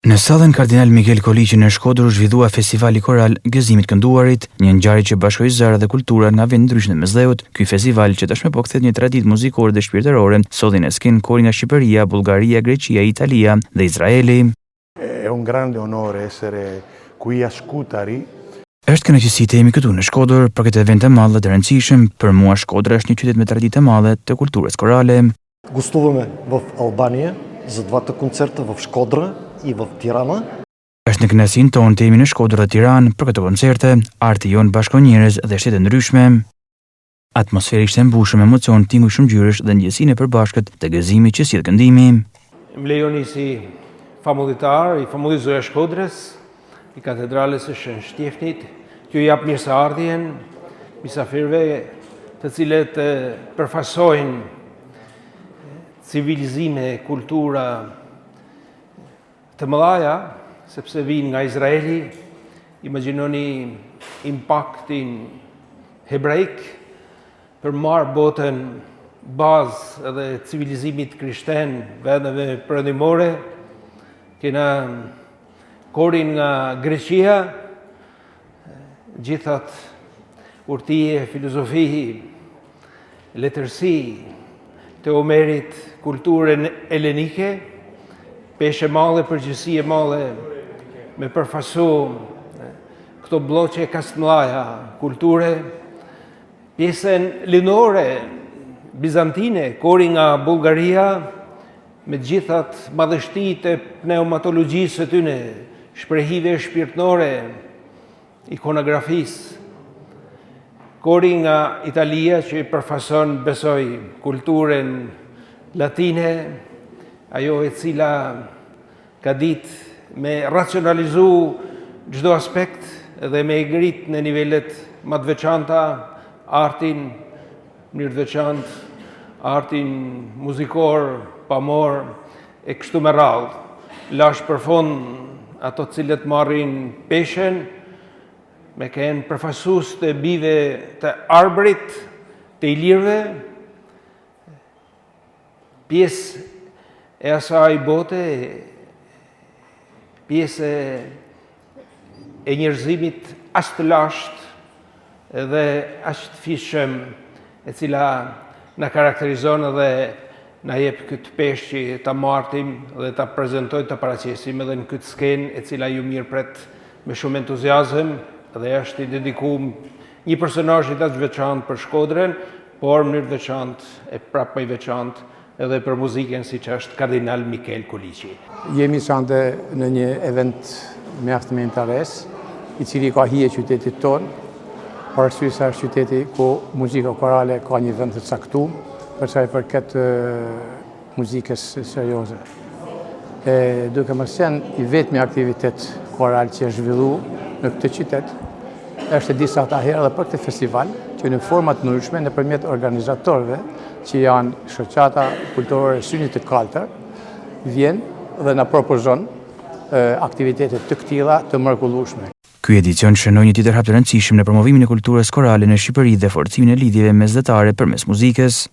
Në sallën Kardinal Miguel Koliqi në Shkodër u zhvillua festivali koral Gëzimit Kënduarit, një ngjarje që bashkoi zëra dhe kultura nga vende ndryshme të Mesdheut. Ky festival që tashmë po kthehet një traditë muzikore dhe shpirtërore, solli në skenë kori nga Shqipëria, Bullgaria, Greqia, Italia dhe Izraeli. È un grande onore essere qui a Scutari. Është kënaqësi të jemi këtu në Shkodër për këtë event të madh dhe të rëndësishëm. Për mua Shkodra është një qytet me traditë të madhe të kulturës korale. Гостуваме в Албания за двата концерта в Шкодра и в Тирана. Është në kënaqësinë tonë të jemi në Shkodër dhe Tiranë për këto koncerte, arti jon bashkon njerëz dhe shtete ndryshme. Atmosfera ishte e mbushur me emocion, tinguj shumë ngjyrash dhe ndjesinë e përbashkët të gëzimit që sjell këndimi. Më lejoni si famullitar i famullizoja Shkodrës, i katedrales së Shën Shtjefnit, t'ju jap mirëseardhjen mysafirëve të cilët përfaqësojnë civilizime, kultura të mëdha, sepse vijnë nga Izraeli. Imagjinoni impaktin hebraik për marrë botën bazë edhe civilizimit krishten, vendeve perëndimore. Kena korin nga Greqia, gjithat urtije, filozofi, letërsi, të Homerit, kulturën helenike, peshe male, përgjësie male, me përfasu këto bloqe kastmlaja, kulture, pjesën linore, bizantine, kori nga Bullgaria, me gjithat madhështit e pneumatologjisë të tyne, shprehive shpirtnore, ikonografisë, kori nga Italia që i përfason, besoj, kulturën latine, ajo e cila ka ditë me racionalizu çdo aspekt dhe me e ngrit në nivelet më të veçanta artin, mënyrë të veçantë, artin muzikor, pamor, e kështu me radhë. Lash përfund ato cilët marrin peshen, me kënë përfasus të bive të arbrit, të ilirve, pjesë e asaj bote, pjesë e njerëzimit as të lashtë dhe as të fishëm, e cila na karakterizon dhe na jep këtë peshë që ta martim dhe ta prezentoj, ta paraqesim edhe në këtë skenë e cila ju mirë pret me shumë entuziazëm, dhe është i dedikum një personazh i të veçantë për Shkodrën, por në mënyrë veçantë e prapë më i veçantë edhe për muzikën siç është Kardinal Miguel Koliqi. Jemi sande në një event mjaft me interes, i cili ka hije qytetit tonë, për arsye se është qyteti ku muzika korale ka një vend të caktuar për sa i përket muzikës serioze. Duke mos qenë i vetmi aktivitet koral që është zhvilluar në këtë qytet, është e disa ta herë edhe për këtë festival, që në format ndryshme nëpërmjet organizatorëve, që janë shoqata kulturore Synit të Kaltër, vjen dhe na propozon aktivitete të këtilla të mrekullueshme. Ky edicion shënoi një tjetër hap të rëndësishëm në promovimin e kulturës korale në Shqipëri dhe forcimin e lidhjeve mesdhetare përmes muzikës.